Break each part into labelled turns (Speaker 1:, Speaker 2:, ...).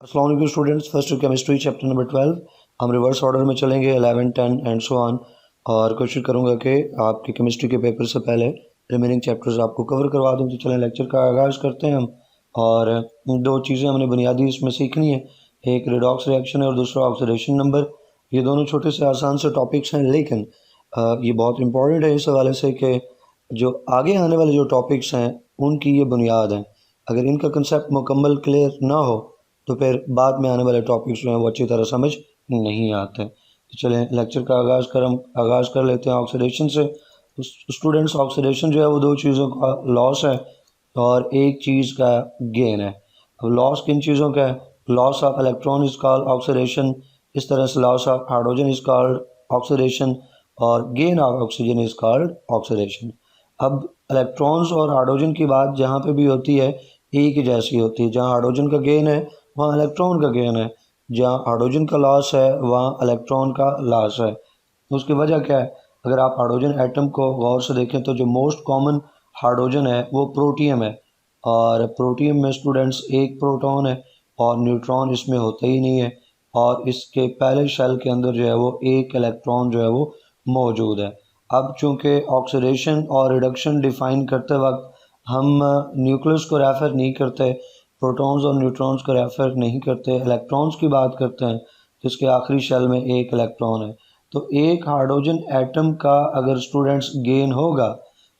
Speaker 1: अस्सलाम वालेकुम students, first chemistry chapter number 12 हम रिवर्स ऑर्डर में चलेंगे 11, 10 एंड सो ऑन। और कोशिश करूंगा कि आपके केमिस्ट्री के पेपर से पहले रिमेनिंग चैप्टर्स आपको कवर करवा दूं। तो चलें लेक्चर का आगाज़ करते हैं हम। और दो चीज़ें हमने बुनियादी इसमें सीखनी है, एक रिडॉक्स रिएक्शन है और दूसरा ऑक्सीडेशन नंबर। ये दोनों छोटे से आसान से टॉपिक्स हैं, लेकिन ये बहुत इंपॉर्टेंट है इस हवाले से कि जो आगे आने वाले जो टॉपिक्स हैं उनकी ये बुनियाद हैं। अगर इनका कंसेप्ट मुकम्मल क्लियर ना हो तो फिर बाद में आने वाले टॉपिक्स जो हैं वो अच्छी तरह समझ नहीं आते। तो चलें लेक्चर का आगाज़ कर लेते हैं ऑक्सीडेशन से। स्टूडेंट्स, ऑक्सीडेशन जो है वो दो चीज़ों का लॉस है और एक चीज़ का गेन है। अब लॉस किन चीज़ों का है? Loss of electron is called oxidation, इस तरह से loss of hydrogen is called oxidation और gain of oxygen is called oxidation. अब इलेक्ट्रॉन्स और हाइड्रोजन की बात जहाँ पे भी होती है एक ही जैसी होती है। जहाँ हाइड्रोजन का गेन है वहाँ इलेक्ट्रॉन का गेन है, जहाँ हाइड्रोजन का लॉस है वहाँ इलेक्ट्रॉन का लॉस है। उसकी वजह क्या है? अगर आप हाइड्रोजन एटम को गौर से देखें तो जो मोस्ट कॉमन हाइड्रोजन है वो प्रोटियम है, और प्रोटियम में स्टूडेंट्स एक प्रोटॉन है और न्यूट्रॉन इसमें होता ही नहीं है, और इसके पहले शेल के अंदर जो है वो एक इलेक्ट्रॉन जो है वो मौजूद है। अब चूँकि ऑक्सीडेशन और रिडक्शन डिफ़ाइन करते वक्त हम न्यूक्लियस को रेफ़र नहीं करते, प्रोटॉन्स और न्यूट्रॉन्स को रेफ़र नहीं करते, इलेक्ट्रॉन्स की बात करते हैं जिसके आखिरी शेल में एक इलेक्ट्रॉन है। तो एक हाइड्रोजन एटम का अगर स्टूडेंट्स गेन होगा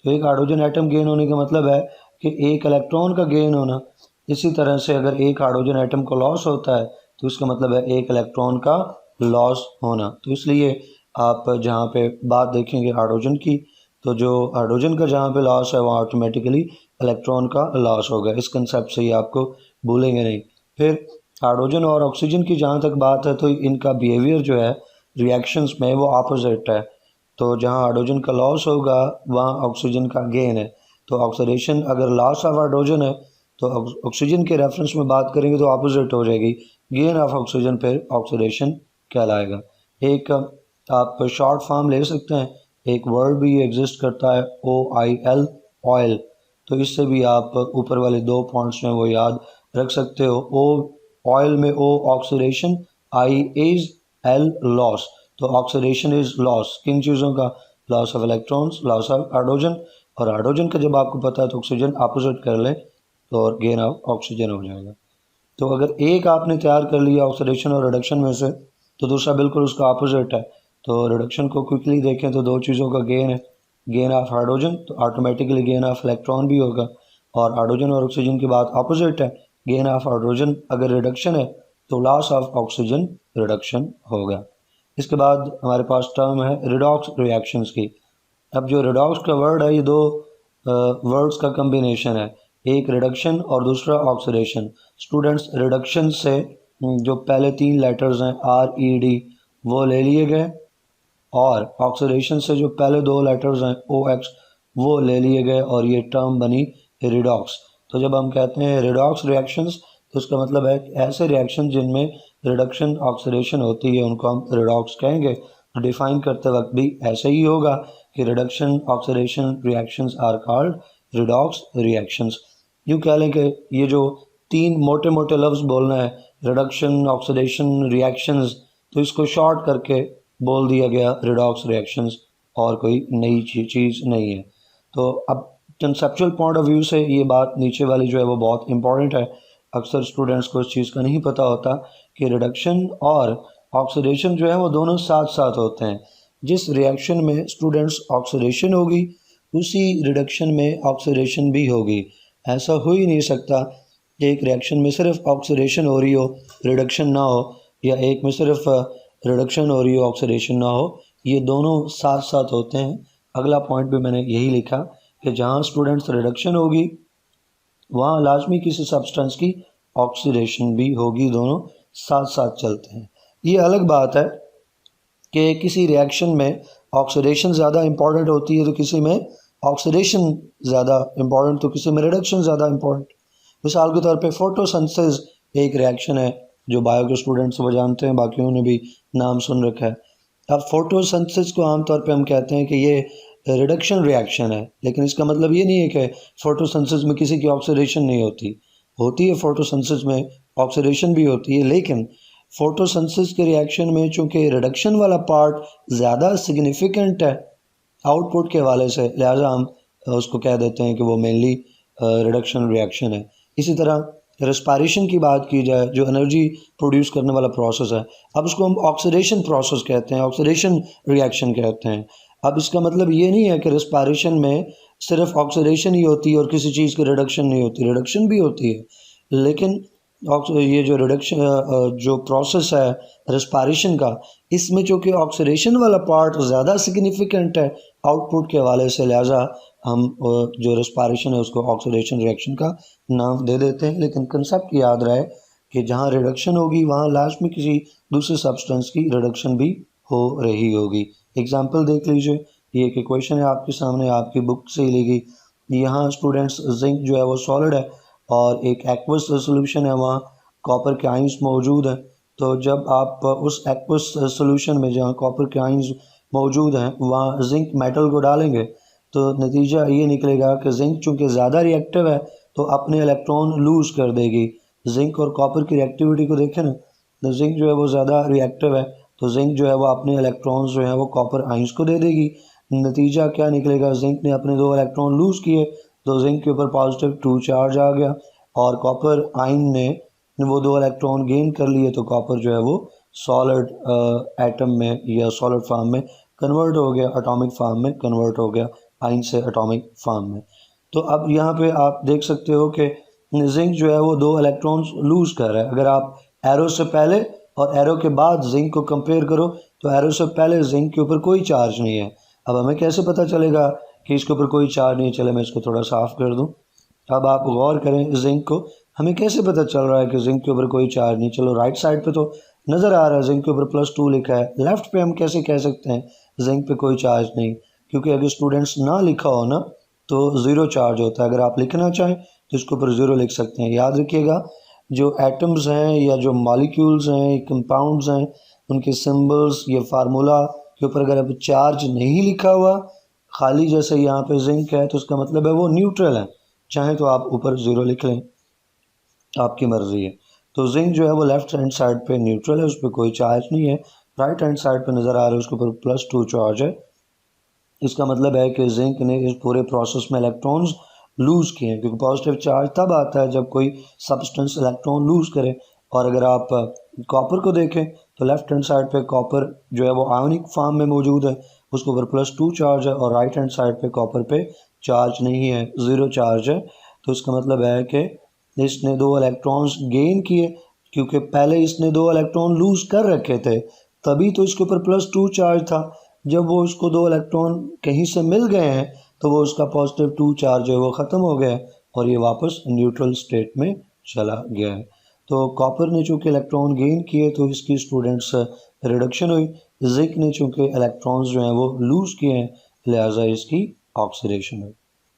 Speaker 1: तो एक हाइड्रोजन एटम गेन होने का मतलब है कि एक इलेक्ट्रॉन का गेन होना। इसी तरह से अगर एक हाइड्रोजन एटम को लॉस होता है तो इसका मतलब है एक इलेक्ट्रॉन का लॉस होना। तो इसलिए आप जहाँ पे बात देखेंगे हाइड्रोजन की, तो जो हाइड्रोजन का जहाँ पे लॉस है वहाँ ऑटोमेटिकली इलेक्ट्रॉन का लॉस होगा। इस कंसेप्ट से ही आपको भूलेंगे नहीं। फिर हाइड्रोजन और ऑक्सीजन की जहाँ तक बात है तो इनका बिहेवियर जो है रिएक्शंस में वो अपोजिट है। तो जहाँ हाइड्रोजन का लॉस होगा वहाँ ऑक्सीजन का गेन है। तो ऑक्सीडेशन अगर लॉस ऑफ हाइड्रोजन है तो ऑक्सीजन के रेफरेंस में बात करेंगे तो अपोजिट हो जाएगी, गेन ऑफ ऑक्सीजन फिर ऑक्सीडेशन कहलाएगा। एक आप शॉर्ट फॉर्म ले सकते हैं, एक वर्ड भी एग्जिस्ट करता है OIL, ऑयल। तो इससे भी आप ऊपर वाले दो पॉइंट्स में वो याद रख सकते हो। ऑयल में O oxidation, I is L loss. तो ऑक्सीडेशन इज लॉस किन चीज़ों का? Loss of electrons, loss of hydrogen, और हाइड्रोजन का जब आपको पता है तो ऑक्सीजन अपोजिट कर ले तो और गेन ऑफ ऑक्सीजन हो जाएगा। तो अगर एक आपने तैयार कर लिया ऑक्सीडेशन और रिडक्शन में से तो दूसरा बिल्कुल उसका अपोजिट है। तो रिडक्शन को क्विकली देखें तो दो चीज़ों का गेन है, गेन ऑफ हाइड्रोजन तो ऑटोमेटिकली गेन ऑफ इलेक्ट्रॉन भी होगा, और हाइड्रोजन और ऑक्सीजन की बात अपोजिट है, गेन ऑफ हाइड्रोजन अगर रिडक्शन है तो लॉस ऑफ ऑक्सीजन रिडक्शन होगा। इसके बाद हमारे पास टर्म है रिडॉक्स रिएक्शंस की। अब जो रिडॉक्स का वर्ड है ये दो वर्ड्स का कम्बिनेशन है, एक रिडक्शन और दूसरा ऑक्सीडेशन। स्टूडेंट्स, रिडक्शन से जो पहले तीन लेटर्स हैं RED वो ले लिए गए, और ऑक्सीडेशन से जो पहले दो लेटर्स हैं OX वो ले लिए गए, और ये टर्म बनी रिडॉक्स। तो जब हम कहते हैं रिडॉक्स रिएक्शंस तो इसका मतलब है कि ऐसे रिएक्शन जिनमें रिडक्शन ऑक्सीडेशन होती है उनको हम रिडॉक्स कहेंगे। डिफाइन करते वक्त भी ऐसे ही होगा कि reduction oxidation reactions are called redox reactions. यूँ कह लें कि ये जो तीन मोटे मोटे लफ्ज़ बोलना है, रिडक्शन, ऑक्सीडेशन, रिएक्शंस, तो इसको शॉर्ट करके बोल दिया गया रिडॉक्स रिएक्शंस, और कोई नई चीज़ नहीं है। तो अब कंसेप्चुअल पॉइंट ऑफ व्यू से ये बात नीचे वाली जो है वो बहुत इंपॉर्टेंट है। अक्सर स्टूडेंट्स को इस चीज़ का नहीं पता होता कि रिडक्शन और ऑक्सीडेशन जो है वो दोनों साथ साथ होते हैं। जिस रिएक्शन में स्टूडेंट्स ऑक्सीडेशन होगी उसी रिडक्शन में ऑक्सीडेशन भी होगी। ऐसा हो ही नहीं सकता कि एक रिएक्शन में सिर्फ ऑक्सीडेशन हो रही हो रिडक्शन ना हो, या एक में सिर्फ रिडक्शन हो रही हो ऑक्सीडेशन ना हो। ये दोनों साथ साथ होते हैं। अगला पॉइंट भी मैंने यही लिखा कि जहाँ स्टूडेंट्स रिडक्शन होगी वहाँ लाजमी किसी सब्सटेंस की ऑक्सीडेशन भी होगी, दोनों साथ साथ चलते हैं। ये अलग बात है कि किसी रिएक्शन में ऑक्सीडेशन ज़्यादा इम्पॉर्टेंट होती है तो किसी में ऑक्सीडेशन ज़्यादा इम्पॉर्टेंट, तो किसी में रिडक्शन ज़्यादा इम्पॉर्टेंट। मिसाल के तौर पे फोटोसिंथेसिस एक रिएक्शन है जो बायो के स्टूडेंट्स वो जानते हैं, बाकियों ने भी नाम सुन रखा है। अब फोटोसिंथेसिस को आमतौर पे हम कहते हैं कि ये रिडक्शन रिएक्शन है, लेकिन इसका मतलब ये नहीं है कि फोटोसिंथेसिस में किसी की ऑक्सीडेशन नहीं होती। होती है फोटोसिंथेसिस में, ऑक्सीडेशन भी होती है, लेकिन फोटोसिंथेसिस के रिएक्शन में चूंकि रिडक्शन वाला पार्ट ज़्यादा सिग्निफिकेंट है आउटपुट के हवाले से, लिहाजा हम उसको कह देते हैं कि वो मेनली रिडक्शन रिएक्शन है। इसी तरह रेस्पायरेशन की बात की जाए, जो एनर्जी प्रोड्यूस करने वाला प्रोसेस है, अब उसको हम ऑक्सीडेशन प्रोसेस कहते हैं, ऑक्सीडेशन रिएक्शन कहते हैं। अब इसका मतलब ये नहीं है कि रेस्पायरेशन में सिर्फ ऑक्सीडेशन ही होती है और किसी चीज़ की रिडक्शन नहीं होती, रिडक्शन भी होती है, लेकिन ये जो रिडक्शन जो प्रोसेस है रेस्पायरेशन का, इसमें चूँकि ऑक्सीडेशन वाला पार्ट ज़्यादा सिग्निफिकेंट है आउटपुट के हवाले से, लिहाजा हम जो रेस्पायरेशन है उसको ऑक्सीडेशन रिएक्शन का नाम दे देते हैं। लेकिन कंसेप्ट याद रहे कि जहाँ रिडक्शन होगी वहाँ लास्ट में किसी दूसरे सब्सटेंस की रिडक्शन भी हो रही होगी। एग्जाम्पल देख लीजिए, ये एक इक्वेशन है आपके सामने, आपकी बुक से ही ली गई। यहाँ स्टूडेंट्स जिंक जो है वो सॉलिड है और एक एक्वस सोल्यूशन है, वहाँ कॉपर के आयंस मौजूद हैं। तो जब आप उस एक्वस सोल्यूशन में जहाँ कॉपर के आयंस मौजूद हैं वहाँ जिंक मेटल को डालेंगे तो नतीजा ये निकलेगा कि जिंक चूँकि ज़्यादा रिएक्टिव है तो अपने इलेक्ट्रॉन लूज़ कर देगी। जिंक और कॉपर की रिएक्टिविटी को देखें ना, तो जिंक जो है वो ज़्यादा रिएक्टिव है तो जिंक जो है वो अपने इलेक्ट्रॉन्स जो है वो कॉपर आयंस को दे देगी। नतीजा क्या निकलेगा, जिंक ने अपने 2 इलेक्ट्रॉन लूज़ किए तो जिंक के ऊपर पॉजिटिव 2 चार्ज आ गया और कॉपर आयन ने वो 2 इलेक्ट्रॉन गेन कर लिए तो कॉपर जो है वो सॉलिड एटम में या सॉलिड फॉर्म में कन्वर्ट हो गया, एटॉमिक फॉर्म में कन्वर्ट हो गया, आयन से एटॉमिक फॉर्म में। तो अब यहाँ पे आप देख सकते हो कि जिंक जो है वो 2 इलेक्ट्रॉन्स लूज़ कर रहा है। अगर आप एरो से पहले और एरो के बाद जिंक को कंपेयर करो तो एरो से पहले जिंक के ऊपर कोई चार्ज नहीं है। अब हमें कैसे पता चलेगा कि इसके ऊपर कोई चार्ज नहीं? चले मैं इसको थोड़ा साफ कर दूं। अब आप गौर करें जिंक को, हमें कैसे पता चल रहा है कि जिंक के ऊपर कोई चार्ज नहीं? चलो राइट साइड पे तो नज़र आ रहा है जिंक के ऊपर +2 लिखा है, लेफ्ट पे हम कैसे कह सकते हैं जिंक पे कोई चार्ज नहीं? क्योंकि अगर स्टूडेंट्स ना लिखा हो ना तो 0 चार्ज होता है। अगर आप लिखना चाहें तो इसके ऊपर 0 लिख सकते हैं। याद रखिएगा, जो एटम्स हैं या जो मॉलिक्यूल्स हैं, कंपाउंड्स हैं, उनके सिंबल्स या फार्मूला के ऊपर अगर अब चार्ज नहीं लिखा हुआ, खाली जैसे यहाँ पे जिंक है, तो उसका मतलब है वो न्यूट्रल है। चाहे तो आप ऊपर 0 लिख लें, आपकी मर्जी है। तो जिंक जो है वो लेफ्ट हैंड साइड पे न्यूट्रल है, उस पर कोई चार्ज नहीं है। राइट हैंड साइड पे नज़र आ रहा है उसके ऊपर +2 चार्ज है। इसका मतलब है कि जिंक ने इस पूरे प्रोसेस में इलेक्ट्रॉन्स लूज़ किए हैं, क्योंकि पॉजिटिव चार्ज तब आता है जब कोई सब्सटेंस इलेक्ट्रॉन लूज़ करे। और अगर आप कॉपर को देखें तो लेफ्ट हैंड साइड पे कॉपर जो है वो आयोनिक फॉर्म में मौजूद है, उसके ऊपर +2 चार्ज है, और राइट हैंड साइड पे कॉपर पे चार्ज नहीं है, 0 चार्ज है। तो इसका मतलब है कि इसने 2 इलेक्ट्रॉन्स गेन किए, क्योंकि पहले इसने 2 इलेक्ट्रॉन लूज़ कर रखे थे, तभी तो इसके ऊपर +2 चार्ज था। जब वो उसको 2 इलेक्ट्रॉन कहीं से मिल गए हैं तो वो उसका पॉजिटिव 2 चार्ज जो है वो ख़त्म हो गया है और ये वापस न्यूट्रल स्टेट में चला गया है। तो कॉपर ने चूँकि इलेक्ट्रॉन गेन किए तो इसकी स्टूडेंट्स रिडक्शन हुई। जिंक ने चूँकि इलेक्ट्रॉन्स जो हैं वो लूज़ किए हैं, लिहाजा इसकी ऑक्सीडेशन हुई।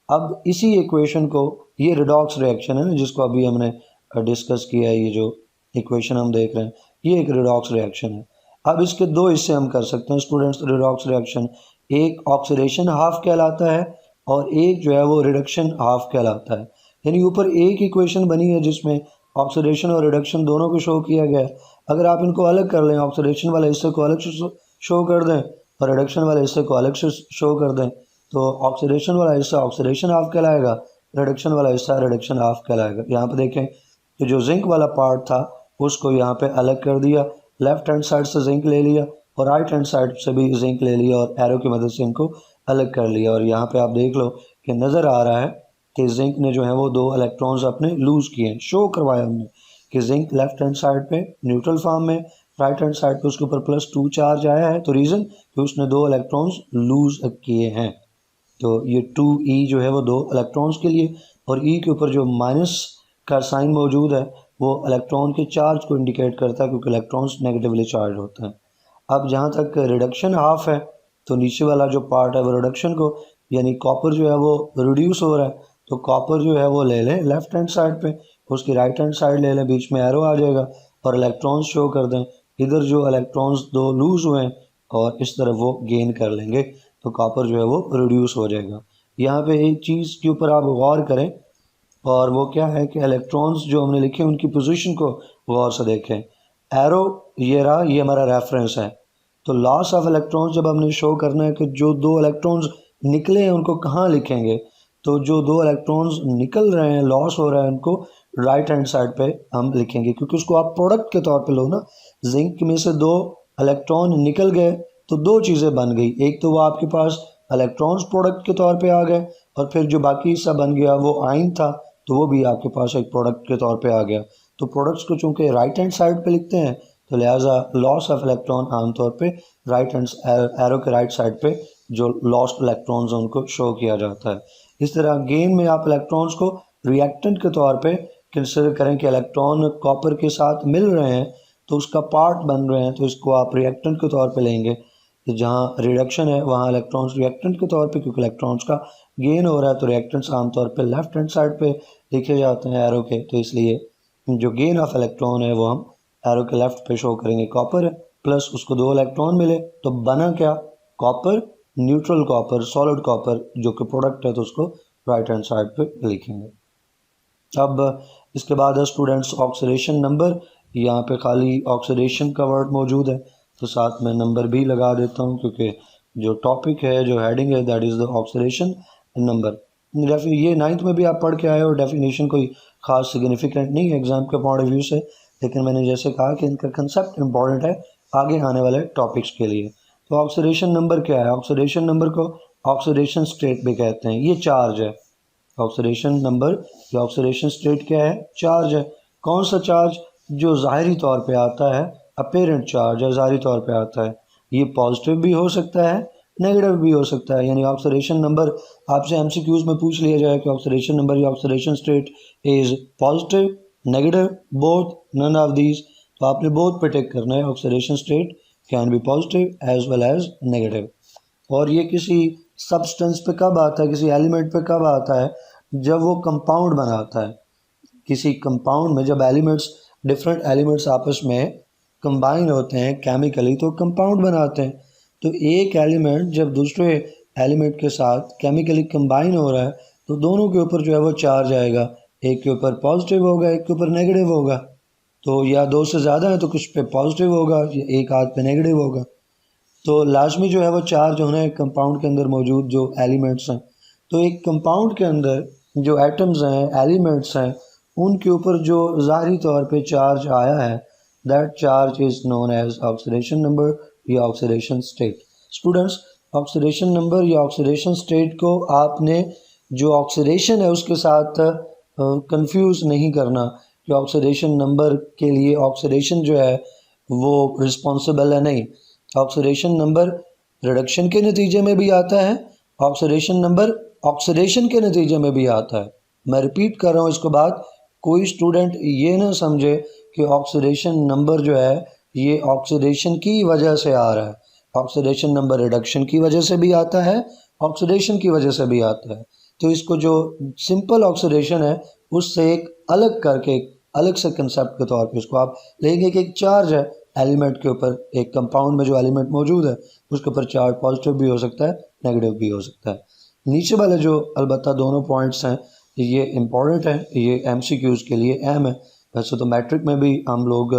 Speaker 1: अब इसी इक्वेशन को, ये रिडॉक्स रिएक्शन है ना जिसको अभी हमने डिस्कस किया है, ये जो इक्वेशन हम देख रहे हैं ये एक रिडॉक्स रिएक्शन है। अब इसके 2 हिस्से हम कर सकते हैं स्टूडेंट्स रिडॉक्स रिएक्शन। एक ऑक्सीडेशन हाफ कहलाता है और एक जो है वो रिडक्शन हाफ कहलाता है। यानी ऊपर एक इक्वेशन बनी है जिसमें ऑक्सीडेशन और रिडक्शन दोनों को शो किया गया है। अगर आप इनको अलग कर लें, ऑक्सीडेशन वाले हिस्से को अलग शो कर दें और रिडक्शन वाले हिस्से को अलग से शो कर दें, तो ऑक्सीडेशन वाला हिस्सा ऑक्सीडेशन हाफ कहलाएगा, रिडक्शन वाला हिस्सा रिडक्शन हाफ कहलाएगा। यहाँ पे देखें कि जो जिंक वाला पार्ट था उसको यहाँ पे अलग कर दिया, लेफ्ट हैंड साइड से जिंक ले लिया और राइट हैंड साइड से भी जिंक ले लिया और एरो की मदद से इनको अलग कर लिया। और यहाँ पे आप देख लो कि नज़र आ रहा है कि जिंक ने जो है वो 2 इलेक्ट्रॉन्स अपने लूज़ किए, शो करवाया हमने कि जिंक लेफ्ट हैंड साइड पे न्यूट्रल फॉर्म में, राइट हैंड साइड पे उसके ऊपर +2 चार्ज आया है। तो रीज़न कि उसने 2 इलेक्ट्रॉन्स लूज़ किए हैं। तो ये 2e जो है वो 2 इलेक्ट्रॉन्स के लिए, और e के ऊपर जो माइनस का साइन मौजूद है वो इलेक्ट्रॉन के चार्ज को इंडिकेट करता है, क्योंकि इलेक्ट्रॉन्स नेगेटिवली चार्ज होते हैं। अब जहाँ तक रिडक्शन हाफ है तो नीचे वाला जो पार्ट है वो रिडक्शन को, यानी कॉपर जो है वो रिड्यूस हो रहा है, तो कॉपर जो है वो ले लें लेफ्ट हैंड साइड पे, उसकी राइट हैंड साइड ले लें, बीच में एरो आ जाएगा और इलेक्ट्रॉन्स शो कर दें। इधर जो इलेक्ट्रॉन्स 2 लूज़ हुए हैं और इस तरफ वो गेन कर लेंगे, तो कॉपर जो है वो रिड्यूस हो जाएगा। यहाँ पे एक चीज़ के ऊपर आप गौर करें और वो क्या है कि इलेक्ट्रॉन्स जो हमने लिखे उनकी पोजीशन को गौर से देखें। एरो ये रहा, ये हमारा रेफरेंस है। तो लॉस ऑफ इलेक्ट्रॉन्स जब हमने शो करना है कि जो 2 इलेक्ट्रॉन्स निकले हैं उनको कहाँ लिखेंगे, तो जो 2 इलेक्ट्रॉन्स निकल रहे हैं, लॉस हो रहा है, उनको राइट हैंड साइड पे हम लिखेंगे, क्योंकि उसको आप प्रोडक्ट के तौर पे लो ना। जिंक में से 2 इलेक्ट्रॉन निकल गए तो 2 चीज़ें बन गई, एक तो वो आपके पास इलेक्ट्रॉन्स प्रोडक्ट के तौर पे आ गए, और फिर जो बाकी हिस्सा बन गया वो आयन था, तो वो भी आपके पास एक प्रोडक्ट के तौर पे आ गया। तो प्रोडक्ट्स को चूंकि राइट हैंड साइड पे लिखते हैं, तो लिहाजा लॉस ऑफ इलेक्ट्रॉन आमतौर पे राइट हैंड एरो के राइट साइड पे जो लॉस्ट इलेक्ट्रॉन्स हैं उनको शो किया जाता है। इस तरह गेन में आप इलेक्ट्रॉन्स को रिएक्टेंट के तौर पे कंसिडर करें कि इलेक्ट्रॉन कॉपर के साथ मिल रहे हैं तो उसका पार्ट बन रहे हैं, तो इसको आप रिएक्टेंट के तौर पे लेंगे। तो जहाँ रिडक्शन है वहाँ इलेक्ट्रॉन्स रिएक्टेंट के तौर पे, क्योंकि इलेक्ट्रॉन्स का गेन हो रहा है, तो रिएक्टेंट्स आमतौर पे लेफ्ट हैंड साइड पे लिखे जाते हैं एरो के, तो इसलिए जो गेन ऑफ इलेक्ट्रॉन है वो हम एरो के लेफ्ट पे शो करेंगे। कॉपर है प्लस उसको 2 इलेक्ट्रॉन मिले तो बना क्या, copper, neutral copper, solid copper जो कि प्रोडक्ट है, तो उसको राइट हैंड साइड पे लिखेंगे। अब इसके बाद है स्टूडेंट्स ऑक्सीडेशन नंबर। यहाँ पे खाली ऑक्सीडेशन का वर्ड मौजूद है तो साथ में नंबर भी लगा देता हूँ, क्योंकि जो टॉपिक है, जो हेडिंग है, that is the oxidation number. ये 9th में भी आप पढ़ के आए हो। डेफिनेशन कोई ख़ास सिग्निफिकेंट नहीं है एग्ज़ाम के पॉइंट ऑफ व्यू से, लेकिन मैंने जैसे कहा कि इनका कंसेप्ट इंपॉर्टेंट है आगे आने वाले टॉपिक्स के लिए। तो ऑक्सीडेशन नंबर क्या है? ऑक्सीडेशन नंबर को ऑक्सीडेशन स्टेट भी कहते हैं। ये चार्ज है। ऑक्सीडेशन नंबर या ऑक्सीडेशन स्टेट क्या है? चार्ज है। कौन सा चार्ज? जो ज़ाहिरी तौर पे आता है, अपेरेंट चार्ज है, ज़ाहिरी तौर पे आता है। ये पॉजिटिव भी हो सकता है, नेगेटिव भी हो सकता है। यानी ऑक्सीडेशन नंबर आपसे एमसीक्यूज में पूछ लिया जाए कि ऑक्सीडेशन नंबर या oxidation state is positive, negative, both, none of these, तो आपने बोथ पे टिक करना है। Oxidation state can be positive as well as negative. और ये किसी सब्सटेंस पे कब आता है, किसी एलिमेंट पे कब आता है? जब वो कंपाउंड बनाता है। किसी कंपाउंड में जब एलिमेंट्स, डिफरेंट एलिमेंट्स आपस में कंबाइन होते हैं केमिकली, तो कंपाउंड बनाते हैं। तो एक एलिमेंट जब दूसरे एलिमेंट के साथ केमिकली कंबाइन हो रहा है तो दोनों के ऊपर जो है वो चार्ज आएगा। एक के ऊपर पॉजिटिव होगा, एक के ऊपर नेगेटिव होगा। तो या 2 से ज़्यादा है तो कुछ पे पॉजिटिव होगा या एक आध पे नेगेटिव होगा। तो लाजमी जो है वो चार्ज होना है कंपाउंड के अंदर मौजूद जो एलिमेंट्स हैं। तो एक कंपाउंड के अंदर जो एटम्स हैं, एलिमेंट्स हैं, उनके ऊपर जो ज़ाहिरी तौर पे चार्ज आया है, that charge is known as oxidation number या oxidation state. Students, oxidation number या ऑक्सीडेशन स्टेट को आपने जो ऑक्सीडेशन है उसके साथ कंफ्यूज नहीं करना कि ऑक्सीडेशन नंबर के लिए ऑक्सीडेशन जो है वो रिस्पॉन्सिबल है, नहीं। ऑक्सीडेशन नंबर रिडक्शन के नतीजे में भी आता है, ऑक्सीडेशन नंबर ऑक्सीडेशन के नतीजे में भी आता है। मैं रिपीट कर रहा हूँ इसको बात, कोई स्टूडेंट ये ना समझे कि ऑक्सीडेशन नंबर जो है ये ऑक्सीडेशन की वजह से आ रहा है। ऑक्सीडेशन नंबर रिडक्शन की वजह से भी आता है, ऑक्सीडेशन की वजह से भी आता है। तो इसको जो सिंपल ऑक्सीडेशन है उससे एक अलग करके, एक अलग से कंसेप्ट के तौर पे इसको आप लेंगे कि एक चार्ज है एलिमेंट के ऊपर, एक कंपाउंड में जो एलिमेंट मौजूद है उसके ऊपर चार्ज पॉजिटिव भी हो सकता है, नेगेटिव भी हो सकता है। नीचे वाले जो अलबत्ता दोनों पॉइंट्स हैं ये इम्पॉर्टेंट है, ये एमसीक्यूज़ के लिए अहम है। वैसे तो मैट्रिक में भी हम लोग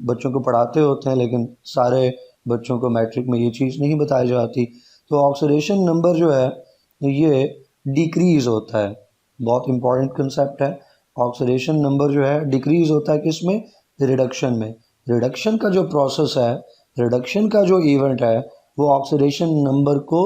Speaker 1: बच्चों को पढ़ाते होते हैं, लेकिन सारे बच्चों को मैट्रिक में ये चीज़ नहीं बताई जाती। तो ऑक्सीडेशन नंबर जो है ये डिक्रीज़ होता है, बहुत इंपॉर्टेंट कंसेप्ट है। ऑक्सीडेशन नंबर जो है डिक्रीज़ होता है किस में? रिडक्शन में। रिडक्शन का जो प्रोसेस है, रिडक्शन का जो इवेंट है, वो ऑक्सीडेशन नंबर को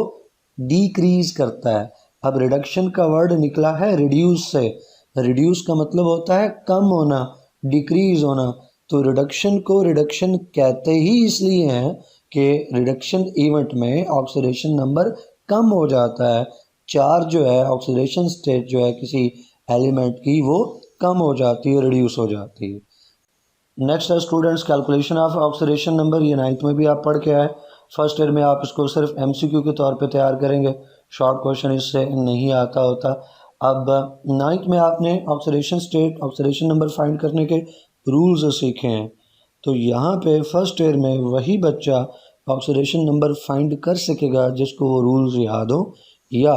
Speaker 1: डिक्रीज करता है। अब रिडक्शन का वर्ड निकला है रिड्यूस से। रिड्यूस का मतलब होता है कम होना, डिक्रीज होना। तो रिडक्शन को रिडक्शन कहते ही इसलिए हैं कि रिडक्शन इवेंट में ऑक्सीडेशन नंबर कम हो जाता है। चार्ज जो है, ऑक्सीडेशन स्टेट जो है किसी एलिमेंट की, वो कम हो जाती है, रिड्यूस हो जाती है। नेक्स्ट है students calculation of oxidation number. ये 9th में भी आप पढ़ के आए। फर्स्ट ईयर में आप इसको सिर्फ एमसीक्यू के तौर पे तैयार करेंगे, शॉर्ट क्वेश्चन इससे नहीं आता होता। अब 9th में आपने oxidation state, oxidation number find करने के रूल्स सीखे हैं। तो यहाँ पे फर्स्ट ईयर में वही बच्चा ऑक्सीडेशन नंबर फाइंड कर सकेगा जिसको वो रूल्स याद हो, या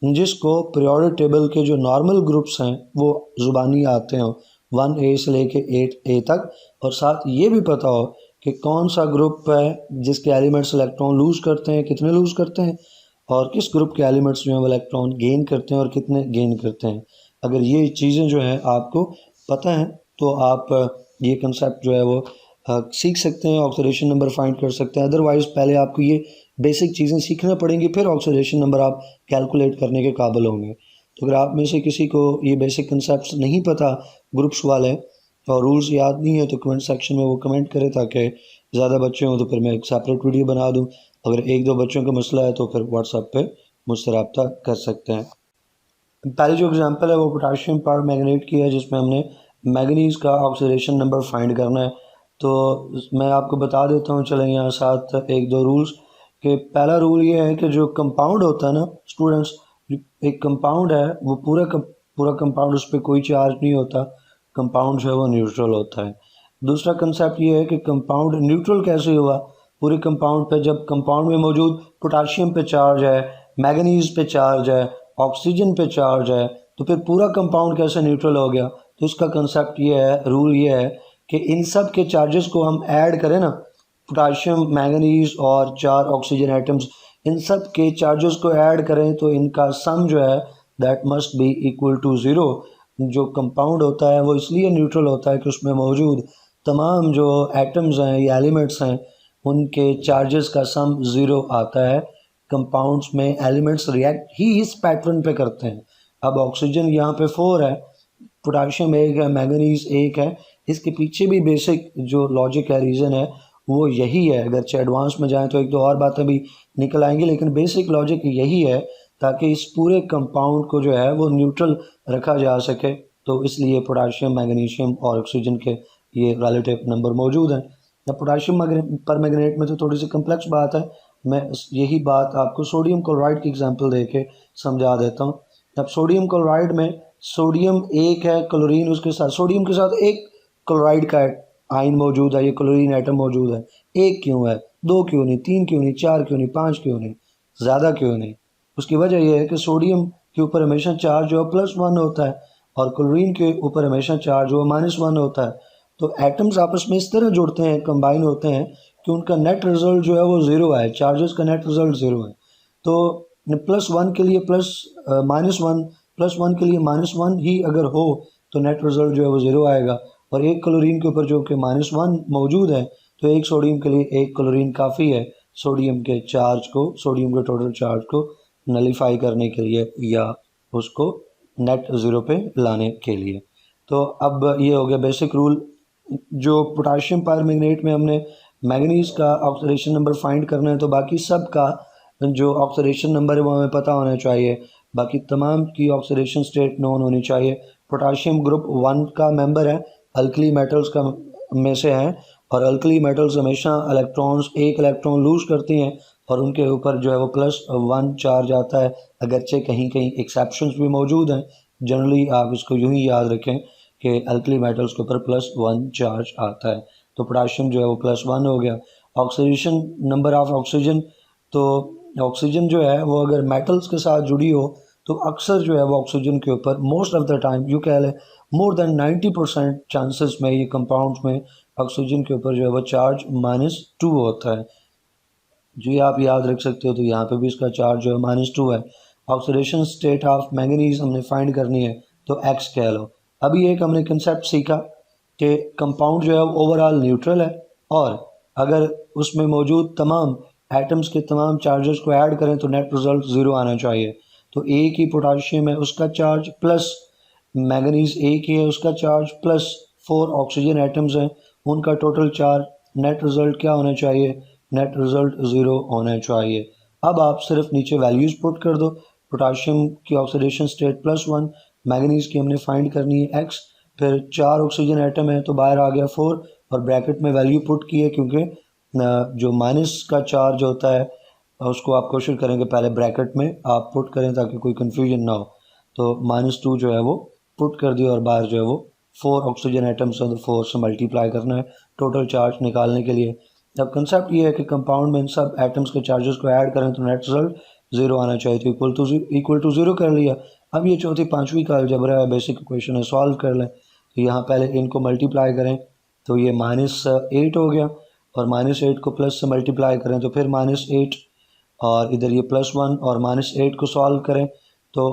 Speaker 1: जिसको पीरियोडिक टेबल के जो नॉर्मल ग्रुप्स हैं वो ज़ुबानी आते हों 1A से लेके 8A तक, और साथ ये भी पता हो कि कौन सा ग्रुप है जिसके एलिमेंट्स इलेक्ट्रॉन लूज़ करते हैं, कितने लूज़ करते हैं, और किस ग्रुप के एलिमेंट्स जो हैं वो इलेक्ट्रॉन गेन करते हैं और कितने गेन करते हैं। अगर ये चीज़ें जो हैं आपको पता हैं तो आप ये कंसेप्ट जो है वो सीख सकते हैं, ऑक्सीडेशन नंबर फाइंड कर सकते हैं। अदरवाइज़ पहले आपको ये बेसिक चीज़ें सीखना पड़ेंगी, फिर ऑक्सीडेशन नंबर आप कैलकुलेट करने के काबिल होंगे। तो अगर आप में से किसी को ये बेसिक कंसेप्ट नहीं पता ग्रुप्स वाले और रूल्स याद नहीं है तो कमेंट सेक्शन में वो कमेंट करें, ताकि ज़्यादा बच्चे हों तो फिर मैं एक सेपरेट वीडियो बना दूँ। अगर एक दो बच्चों का मसला है तो फिर व्हाट्सएप पे मुझसे रब्ता कर सकते हैं। पहली जो एग्जांपल है वो पोटाशियम पर मैंगनेट की है, जिसमें हमने मैंगनीज़ का ऑक्सीडेशन नंबर फाइंड करना है। तो मैं आपको बता देता हूँ, चलें यहाँ साथ एक दो रूल्स कि पहला रूल ये है कि जो कंपाउंड होता है ना स्टूडेंट्स, एक कंपाउंड है वो पूरा कंपाउंड, उस पर कोई चार्ज नहीं होता, कंपाउंड जो है वो न्यूट्रल होता है। दूसरा कंसेप्ट ये है कि कंपाउंड न्यूट्रल कैसे हुआ पूरे कंपाउंड पे, जब कंपाउंड में मौजूद पोटाशियम पे चार्ज है, मैंगनीज पे चार्ज है, ऑक्सीजन पे चार्ज है, तो फिर पूरा कंपाउंड कैसे न्यूट्रल हो गया। तो इसका कंसेप्ट ये है, रूल ये है कि इन सब के चार्जेस को हम ऐड करें ना, पोटाशियम, मैंगनीज और 4 ऑक्सीजन एटम्स, इन सब के चार्जेस को ऐड करें तो इनका सम जो है that must be equal to 0। जो कंपाउंड होता है वो इसलिए न्यूट्रल होता है कि उसमें मौजूद तमाम जो एटम्स हैं या एलिमेंट्स हैं उनके चार्जेस का सम 0 आता है। कंपाउंड्स में एलिमेंट्स रिएक्ट ही इस पैटर्न पे करते हैं। अब ऑक्सीजन यहाँ पे 4 है, पोटाशियम 1 है, मैंगनीज 1 है। इसके पीछे भी बेसिक जो लॉजिक है, रीज़न है, वो यही है। अगर एडवांस में जाएं तो एक दो और बातें भी निकल आएंगी, लेकिन बेसिक लॉजिक यही है ताकि इस पूरे कंपाउंड को जो है वो न्यूट्रल रखा जा सके। तो इसलिए पोटाशियम, मैग्नीशियम और ऑक्सीजन के ये रिलेटिव नंबर मौजूद हैं। अब पोटाशियम पर मैग्नेट में तो थोड़ी सी कम्प्लेक्स बात है, मैं यही बात आपको सोडियम क्लोराइड की एग्जांपल दे के समझा देता हूँ। अब सोडियम क्लोराइड में सोडियम 1 है, क्लोरीन उसके साथ, सोडियम के साथ एक क्लोराइड का आयन मौजूद है, ये क्लोरीन एटम मौजूद है। एक क्यों है, 2 क्यों नहीं, 3 क्यों नहीं, 4 क्यों नहीं, 5 क्यों नहीं, ज़्यादा क्यों नहीं? उसकी वजह यह है कि सोडियम के ऊपर हमेशा चार्ज जो है +1 होता है और क्लोरीन के ऊपर हमेशा चार्ज जो है -1 होता है। तो एटम्स आपस में इस तरह जुड़ते हैं, कंबाइन होते हैं कि उनका नेट रिजल्ट जो है वो 0 है, चार्जेस का नेट रिजल्ट 0 है। तो +1 के लिए -1, +1 के लिए -1 ही अगर हो तो नेट रिजल्ट जो है वो 0 आएगा। और एक क्लोरीन के ऊपर जो कि -1 मौजूद है, तो एक सोडियम के लिए एक क्लोरीन काफ़ी है सोडियम के चार्ज को, सोडियम के टोटल चार्ज को नलीफाई करने के लिए या उसको नेट 0 पे लाने के लिए। तो अब ये हो गया बेसिक रूल। जो पोटाशियम परमैंगनेट में हमने मैंगनीज का ऑक्सीडेशन नंबर फाइंड करना है, तो बाकी सब का जो ऑक्सीडेशन नंबर है वो हमें पता होना चाहिए, बाकी तमाम की ऑक्सीडेशन स्टेट नोन होनी चाहिए। पोटाशियम ग्रुप 1 का मेंबर है, अल्कली मेटल्स का में से है, और अल्कली मेटल्स हमेशा एक इलेक्ट्रॉन लूज करती हैं और उनके ऊपर जो है वो +1 चार्ज आता है, अगरचे कहीं कहीं एक्सेप्शंस भी मौजूद हैं। जनरली आप इसको यूं ही याद रखें कि अल्कली मेटल्स के ऊपर +1 चार्ज आता है। तो पोटाशियम जो है वो +1 हो गया। ऑक्सीडेशन नंबर ऑफ ऑक्सीजन, तो ऑक्सीजन जो है वो अगर मेटल्स के साथ जुड़ी हो तो अक्सर जो है वो ऑक्सीजन के ऊपर most of the time you कह लें मोर देन 90% चांसेस में ये कंपाउंड्स में ऑक्सीजन के ऊपर जो है वो चार्ज -2 होता है। जी आप याद रख सकते हो, तो यहाँ पे भी इसका चार्ज जो है -2 है। ऑक्सीडेशन स्टेट ऑफ मैंगनीज हमने फाइंड करनी है, तो X कह लो। अभी एक हमने कंसेप्ट सीखा कि कंपाउंड जो है ओवरऑल न्यूट्रल है, और अगर उसमें मौजूद तमाम एटम्स के तमाम चार्जेस को ऐड करें तो नेट रिजल्ट 0 आना चाहिए। तो एक ही पोटाशियम है उसका चार्ज प्लस मैंगनीज एक ही है उसका चार्ज प्लस 4 ऑक्सीजन एटम्स हैं उनका टोटल चार्ज, नेट रिजल्ट क्या होना चाहिए, नेट रिजल्ट 0 होना चाहिए। अब आप सिर्फ नीचे वैल्यूज़ पुट कर दो। पोटाशियम की ऑक्सीडेशन स्टेट +1, मैंगनीज की हमने फाइंड करनी है X, फिर 4 ऑक्सीजन एटम है तो बाहर आ गया 4, और ब्रैकेट में वैल्यू पुट की है क्योंकि जो माइनस का चार्ज होता है उसको आप कोशिश करेंगे पहले ब्रैकेट में आप पुट करें ताकि कोई कन्फ्यूजन ना हो। तो -2 जो है वो पुट कर दिया और बाहर जो है वो 4 ऑक्सीजन एटम्स हैं तो 4 से मल्टीप्लाई करना है टोटल चार्ज निकालने के लिए। अब कंसेप्ट ये है कि कंपाउंड में इन सब एटम्स के चार्जेस को ऐड करें तो नेट रिजल्ट ज़ीरो आना चाहिए, तो इक्वल टू ज़ीरो कर लिया। अब ये चौथी पाँचवीं का अलजेब्रा है, बेसिक इक्वेशन है, सॉल्व कर लें। तो यहाँ पहले इनको मल्टीप्लाई करें तो ये -8 हो गया, और -8 को प्लस से मल्टीप्लाई करें तो फिर -8, और इधर ये +1 और -8 को सॉल्व करें तो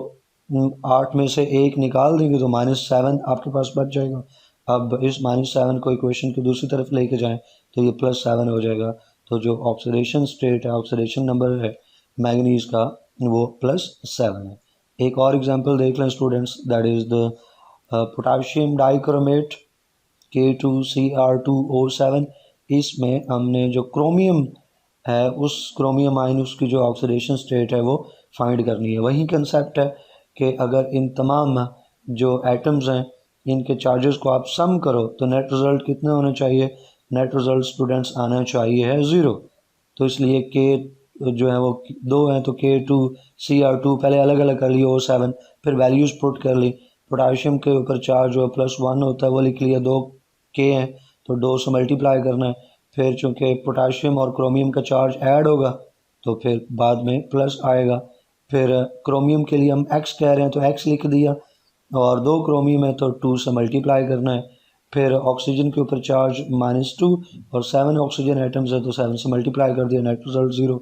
Speaker 1: 8 में से 1 निकाल देंगे तो -7 आपके पास बच जाएगा। अब इस -7 को इक्वेशन की दूसरी तरफ लेके जाएं तो ये +7 हो जाएगा। तो जो ऑक्सीडेशन स्टेट है, ऑक्सीडेशन नंबर है मैंगनीज का, वो +7 है। एक और एग्जांपल देख लें students, that is the potassium dichromate K2Cr2O7। इसमें हमने जो क्रोमियम है, उस क्रोमियम आयन, उसकी जो ऑक्सीडेशन स्टेट है वो फाइंड करनी है। वही कंसेप्ट है कि अगर इन तमाम जो एटम्स हैं इनके चार्जेस को आप सम करो तो नेट रिज़ल्ट कितना होना चाहिए? नेट रिज़ल्ट स्टूडेंट्स आना चाहिए है 0। तो इसलिए के जो है वो 2 हैं, तो K2Cr2 पहले अलग अलग कर लिए, O7, फिर वैल्यूज़ पुट कर ली। पोटाशियम के ऊपर चार्ज जो है +1 होता है वो लिख लिया, 2 K हैं तो 2 से मल्टीप्लाई करना है। फिर चूँकि पोटाशियम और क्रोमियम का चार्ज ऐड होगा तो फिर बाद में प्लस आएगा। फिर क्रोमियम के लिए हम x कह रहे हैं तो x लिख दिया, और 2 क्रोमियम है तो 2 से मल्टीप्लाई करना है। फिर ऑक्सीजन के ऊपर चार्ज -2 और 7 ऑक्सीजन एटम्स है तो 7 से मल्टीप्लाई कर दिया, नेट रिजल्ट 0।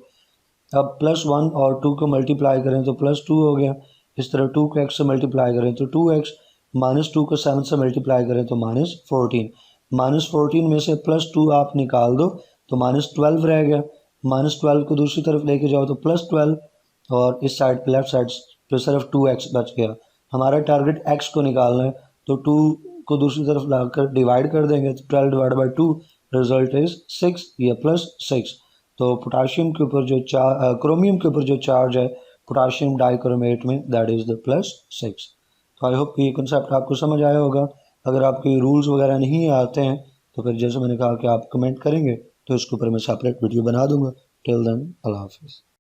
Speaker 1: अब +1 और 2 को मल्टीप्लाई करें तो +2 हो गया। इस तरह 2 को x से मल्टीप्लाई करें तो 2x, -2 को 7 से मल्टीप्लाई करें तो -14। -14 में से +2 आप निकाल दो तो -12 रह गया। -12 को दूसरी तरफ लेके जाओ तो +12, और इस साइड पे लेफ्ट साइड पे सिर्फ 2x बच गया। हमारा टारगेट x को निकालना है, तो 2 को दूसरी तरफ लाकर डिवाइड कर देंगे तो 12 डिवाइड बाई 2 रिजल्ट इज 6 या +6। तो पोटाशियम के ऊपर जो क्रोमियम के ऊपर जो चार्ज है पोटाशियम डाइक्रोमेट में, दैट इज़ द +6। तो आई होप ये कंसेप्ट आपको समझ आया होगा। अगर आपको ये रूल्स वगैरह नहीं आते हैं तो फिर जैसे मैंने कहा कि आप कमेंट करेंगे तो इसके ऊपर मैं सेपरेट वीडियो बना दूंगा। टिल देन, अल्लाह हाफिज़।